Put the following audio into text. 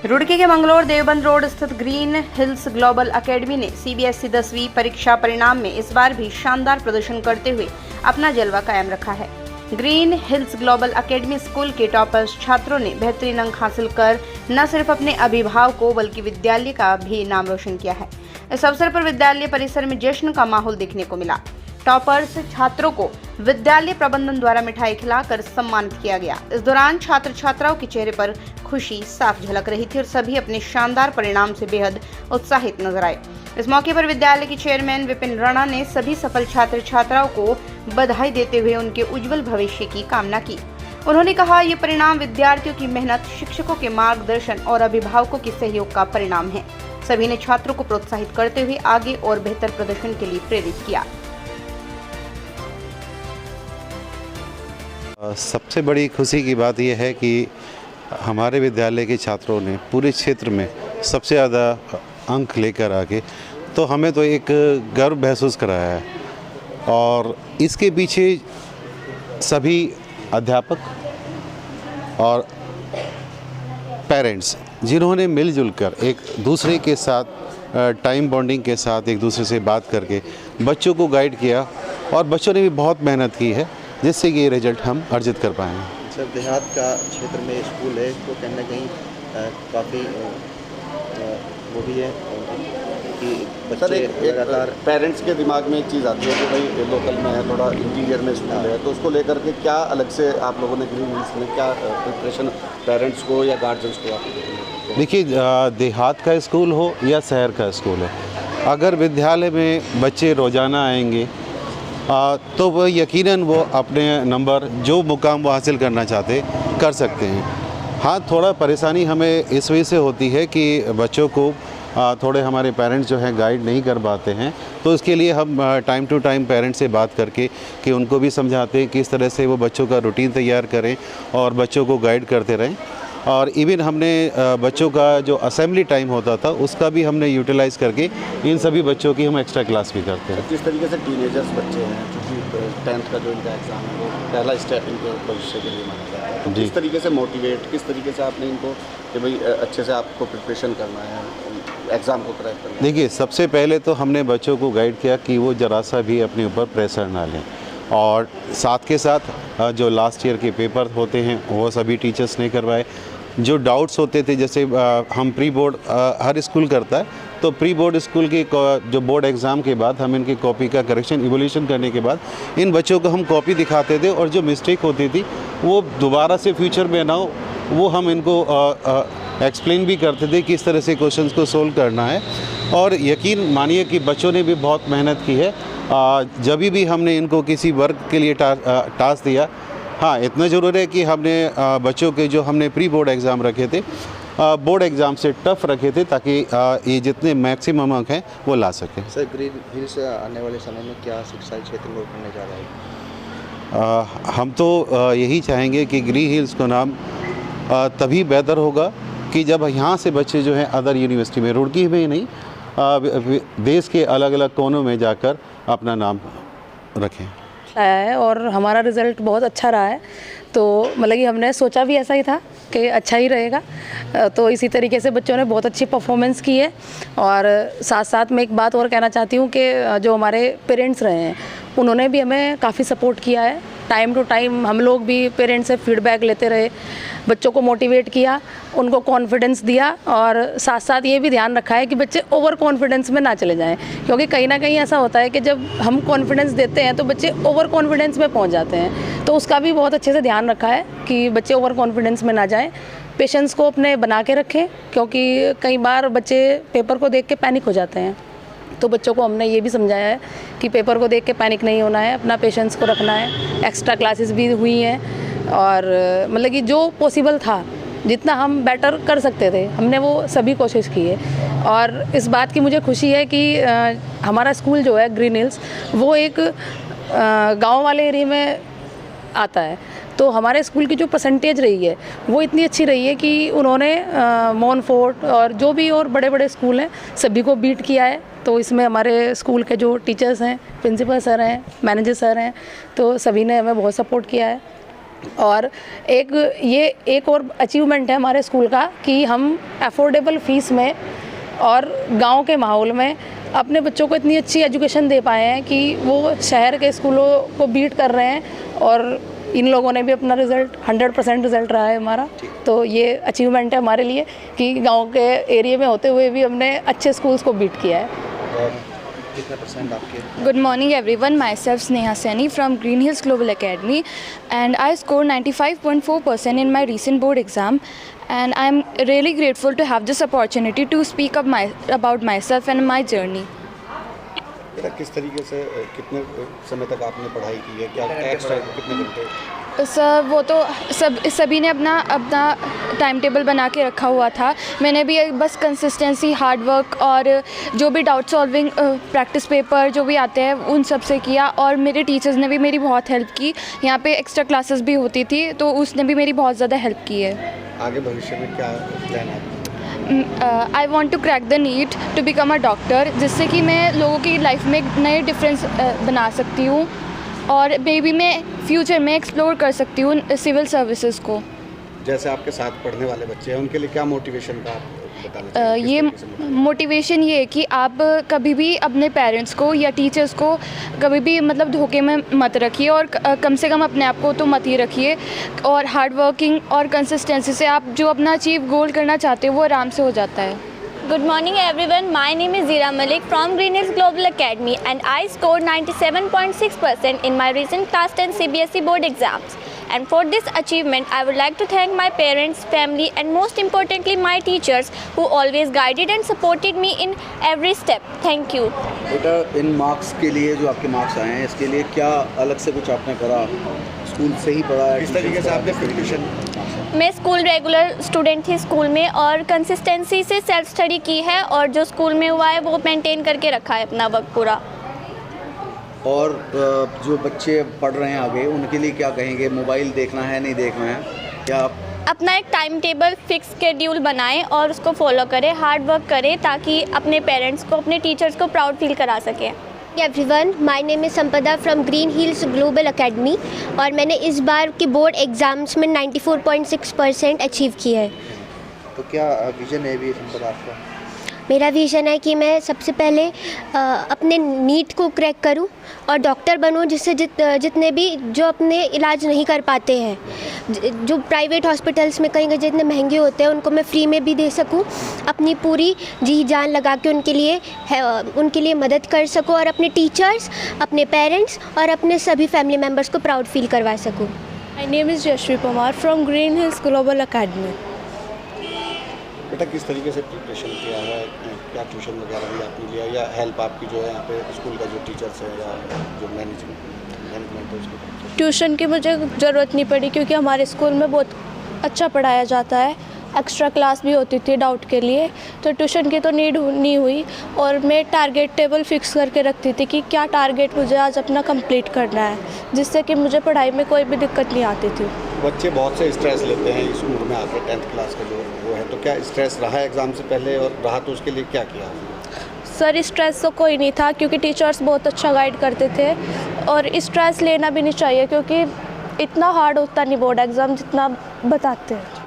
रुड़की के मंगलोर देवबंद रोड स्थित green hills global academy ने सीबीएसई 10वीं परीक्षा परिणाम में इस बार भी शानदार प्रदर्शन करते हुए अपना जलवा कायम रखा है। Green hills global academy school के टॉपर्स छात्रों ने बेहतरीन अंक हासिल कर न सिर्फ अपने अभिभावकों बल्कि विद्यालय का भी नाम रोशन किया है। इस अवसर पर विद्यालय परिसर में जश्न का माहौल देखने को मिला। टॉपर्स छात्रों को विद्यालय प्रबंधन द्वारा मिठाई खिलाकर सम्मानित किया गया। इस दौरान छात्र छात्राओं के चेहरे पर खुशी साफ झलक रही थी और सभी अपने शानदार परिणाम से बेहद उत्साहित नजर आए। इस मौके पर विद्यालय के चेयरमैन विपिन राणा ने सभी सफल छात्र छात्राओं को बधाई देते हुए उनके उज्जवल भविष्य की कामना की। उन्होंने कहा, ये परिणाम विद्यार्थियों की मेहनत, शिक्षकों के मार्गदर्शन और अभिभावकों के सहयोग का परिणाम है। सभी ने छात्रों को प्रोत्साहित करते हुए आगे और बेहतर प्रदर्शन के लिए प्रेरित किया। सबसे बड़ी खुशी की बात यह है कि हमारे विद्यालय के छात्रों ने पूरे क्षेत्र में सबसे ज़्यादा अंक लेकर आके तो हमें तो एक गर्व महसूस कराया है। और इसके पीछे सभी अध्यापक और पेरेंट्स जिन्होंने मिलजुल कर एक दूसरे के साथ टाइम बॉन्डिंग के साथ एक दूसरे से बात करके बच्चों को गाइड किया और बच्चों ने भी बहुत मेहनत की है, जिससे कि ये रिजल्ट हम अर्जित कर पाए हैं। सर, देहात का क्षेत्र में स्कूल है तो कहीं ना कहीं काफ़ी वो भी है कि बच्चे लगातार पेरेंट्स के दिमाग में एक चीज़ आती है कि भाई लोकल में है, थोड़ा इंटीरियर में स्कूल है, तो उसको लेकर के क्या अलग से आप लोगों ने ग्रीन हिल्स में क्या प्रिपरेशन पेरेंट्स को या गार्जियंस को आप? देखिए, देहात का स्कूल हो या शहर का स्कूल है, अगर विद्यालय में बच्चे रोज़ाना आएंगे तो वो यकीनन वो अपने नंबर जो मुकाम वो हासिल करना चाहते कर सकते हैं। हाँ, थोड़ा परेशानी हमें इस वजह से होती है कि बच्चों को थोड़े हमारे पेरेंट्स जो हैं गाइड नहीं कर पाते हैं, तो इसके लिए हम टाइम टू टाइम पेरेंट्स से बात करके कि उनको भी समझाते हैं किस तरह से वो बच्चों का रूटीन तैयार करें और बच्चों को गाइड करते रहें। और इवन हमने बच्चों का जो असेंबली टाइम होता था उसका भी हमने यूटिलाइज़ करके इन सभी बच्चों की हम एक्स्ट्रा क्लास भी करते हैं। जिस तरीके से टीनेजर्स बच्चे हैं, क्योंकि 10th का जो इनका एग्ज़ाम है वो पहला स्टेप इनके भविष्य के लिए माना जाता है, तो किस तरीके से मोटिवेट, किस तरीके से आपने इनको कि भाई अच्छे से आपको प्रिपरेशन करना है, एग्ज़ाम को क्रैक करना है? देखिए, सबसे पहले तो हमने बच्चों को गाइड किया कि वो ज़रा सा भी अपने ऊपर प्रेशर ना लें, और साथ के साथ जो लास्ट ईयर के पेपर होते हैं वो सभी टीचर्स ने करवाए। जो डाउट्स होते थे, जैसे हम प्री बोर्ड हर स्कूल करता है, तो प्री बोर्ड स्कूल के जो बोर्ड एग्ज़ाम के बाद हम इनकी कॉपी का करेक्शन इवोल्यूशन करने के बाद इन बच्चों को हम कॉपी दिखाते थे, और जो मिस्टेक होती थी वो दोबारा से फ्यूचर में ना हो, वो हम इनको एक्सप्लेन भी करते थे किस तरह से क्वेश्चंस को सोल्व करना है। और यकीन मानिए कि बच्चों ने भी बहुत मेहनत की है। जब भी हमने इनको किसी वर्क के लिए टास्क दिया, हाँ, इतना ज़रूर है कि हमने बच्चों के जो हमने प्री बोर्ड एग्ज़ाम रखे थे, बोर्ड एग्ज़ाम से टफ रखे थे, ताकि ये जितने मैक्सिमम अंक हैं वो ला सकें। सर, ग्रीन हिल्स आने वाले समय में क्या शिक्षा क्षेत्र में करने जा रहा है? हम तो यही चाहेंगे कि ग्रीन हिल्स का नाम तभी बेहतर होगा कि जब यहाँ से बच्चे जो हैं अदर यूनिवर्सिटी में, रुड़की में ही नहीं, देश के अलग अलग कोनों में जाकर अपना नाम रखें। आया है और हमारा रिज़ल्ट बहुत अच्छा रहा है, तो मतलब कि हमने सोचा भी ऐसा ही था कि अच्छा ही रहेगा, तो इसी तरीके से बच्चों ने बहुत अच्छी परफॉर्मेंस की है। और साथ साथ मैं एक बात और कहना चाहती हूँ कि जो हमारे पेरेंट्स रहे हैं उन्होंने भी हमें काफ़ी सपोर्ट किया है। टाइम टू टाइम हम लोग भी पेरेंट्स से फीडबैक लेते रहे, बच्चों को मोटिवेट किया, उनको कॉन्फिडेंस दिया, और साथ साथ ये भी ध्यान रखा है कि बच्चे ओवर कॉन्फिडेंस में ना चले जाएं, क्योंकि कहीं ना कहीं ऐसा होता है कि जब हम कॉन्फिडेंस देते हैं तो बच्चे ओवर कॉन्फिडेंस में पहुंच जाते हैं। तो उसका भी बहुत अच्छे से ध्यान रखा है कि बच्चे ओवर कॉन्फिडेंस में ना जाएं, पेशेंस को अपने बना के रखें, क्योंकि कई बार बच्चे पेपर को देख के पैनिक हो जाते हैं। तो बच्चों को हमने ये भी समझाया है कि पेपर को देख के पैनिक नहीं होना है, अपना पेशेंस को रखना है। एक्स्ट्रा क्लासेस भी हुई हैं, और मतलब कि जो पॉसिबल था, जितना हम बेटर कर सकते थे, हमने वो सभी कोशिश की है। और इस बात की मुझे खुशी है कि हमारा स्कूल जो है ग्रीन हिल्स, वो एक गांव वाले एरिया में आता है, तो हमारे स्कूल की जो परसेंटेज रही है वो इतनी अच्छी रही है कि उन्होंने मोनफोर्ट और जो भी और बड़े बड़े स्कूल हैं सभी को बीट किया है। तो इसमें हमारे स्कूल के जो टीचर्स हैं, प्रिंसिपल सर हैं, मैनेजर सर हैं, तो सभी ने हमें बहुत सपोर्ट किया है। और एक और अचीवमेंट है हमारे स्कूल का कि हम अफोर्डेबल फ़ीस में और गांव के माहौल में अपने बच्चों को इतनी अच्छी एजुकेशन दे पाए हैं कि वो शहर के स्कूलों को बीट कर रहे हैं। और इन लोगों ने भी अपना रिज़ल्ट 100% रिज़ल्ट रहा है हमारा। तो ये अचीवमेंट है हमारे लिए कि गांव के एरिया में होते हुए भी हमने अच्छे स्कूल्स को बीट किया है। और कितने परसेंट आपके? Good morning everyone, myself Sneha Saini from Green Hills Global Academy and I scored 95.4% in my recent board exam and I am really grateful to have this opportunity to speak about myself and my journey. बेटा किस तरीके से कितने समय तक आपने पढ़ाई की है, क्या एक्स्ट्रा कितने घंटे? सर वो तो सभी ने अपना टाइम टेबल बना के रखा हुआ था। मैंने भी बस कंसिस्टेंसी, हार्ड वर्क और जो भी डाउट सॉल्विंग प्रैक्टिस पेपर जो भी आते हैं उन सब से किया और मेरे टीचर्स ने भी मेरी बहुत हेल्प की। यहाँ पे एक्स्ट्रा क्लासेस भी होती थी तो उसने भी मेरी बहुत ज़्यादा हेल्प की है। आगे भविष्य में क्या प्लान है? I want to crack the NEET to become a doctor, जिससे कि मैं लोगों की लाइफ में एक नए डिफरेंस बना सकती हूँ और मे बी मैं फ्यूचर में एक्सप्लोर कर सकती हूँ सिविल सर्विसेज को। जैसे आपके साथ पढ़ने वाले बच्चे हैं उनके लिए क्या मोटिवेशन का आप बताना चाहिए? ये मोटिवेशन ये है कि आप कभी भी अपने पेरेंट्स को या टीचर्स को कभी भी मतलब धोखे में मत रखिए और कम से कम अपने आप को तो मत ही रखिए और हार्ड वर्किंग और कंसिस्टेंसी से आप जो अपना अचीव गोल करना चाहते हो वो आराम से हो जाता है। Good morning everyone, my name is Zira Malik from Green Hills Global Academy and I scored 97.6% in my recent class 10 CBSE board exams. And for this achievement, I would like to thank my parents, family and most importantly my teachers who always guided and supported me in every step. Thank you. बेटा इन marks के लिए जो आपके marks आए हैं इसके लिए क्या अलग से कुछ आपने करा? स्कूल से ही पढ़ा है? किस तरीके से आपने प्रिपरेशन? मैं स्कूल रेगुलर स्टूडेंट थी स्कूल में और कंसिस्टेंसी से सेल्फ स्टडी की है और जो स्कूल में हुआ है वो मेंटेन करके रखा है अपना वक्त पूरा। और जो बच्चे पढ़ रहे हैं आगे उनके लिए क्या कहेंगे? मोबाइल देखना है, नहीं देखना है? क्या आप अपना एक टाइम टेबल फिक्स शेड्यूल बनाएं और उसको फॉलो करें, हार्ड वर्क करें ताकि अपने पेरेंट्स को, अपने टीचर्स को प्राउड फील करा सकें। एवरीवन, माय नेम इज़ संपदा from green hills global academy और मैंने इस बार के बोर्ड एग्ज़ाम्स में 94.6% अचीव किया है। तो क्या विजन है भी संपदा आपका? मेरा विज़न है कि मैं सबसे पहले अपने नीट को क्रैक करूं और डॉक्टर बनूं, जिससे जितने भी जो अपने इलाज नहीं कर पाते हैं, जो प्राइवेट हॉस्पिटल्स में कहीं जितने महंगे होते हैं उनको मैं फ्री में भी दे सकूं, अपनी पूरी जी जान लगा के उनके लिए मदद कर सकूं और अपने टीचर्स, अपने पेरेंट्स और अपने सभी फैमिली मेम्बर्स को प्राउड फील करवा सकूं। My name is Yashvi Parmar from green hills global academy. बेटा किस तरीके से प्रिपरेशन किया है, क्या ट्यूशन वगैरह भी आपने लिया या हेल्प आपकी जो है यहाँ पे स्कूल का जो टीचर्स है या जो मैनेजमेंट है उसको? ट्यूशन की मुझे ज़रूरत नहीं पड़ी क्योंकि हमारे स्कूल में बहुत अच्छा पढ़ाया जाता है। एक्स्ट्रा क्लास भी होती थी डाउट के लिए, तो ट्यूशन की तो नीड नहीं हुई और मैं टारगेट टेबल फिक्स करके रखती थी कि क्या टारगेट मुझे आज अपना कंप्लीट करना है, जिससे कि मुझे पढ़ाई में कोई भी दिक्कत नहीं आती थी। बच्चे बहुत से स्ट्रेस लेते हैं इस उम्र में आकर 10th क्लास का जो वो है, तो क्या स्ट्रेस रहा है एग्ज़ाम से पहले और रहा तो उसके लिए क्या किया? सर स्ट्रेस तो कोई नहीं था क्योंकि टीचर्स बहुत अच्छा गाइड करते थे और स्ट्रेस लेना भी नहीं चाहिए क्योंकि इतना हार्ड होता नहीं बोर्ड एग्ज़ाम जितना बताते हैं।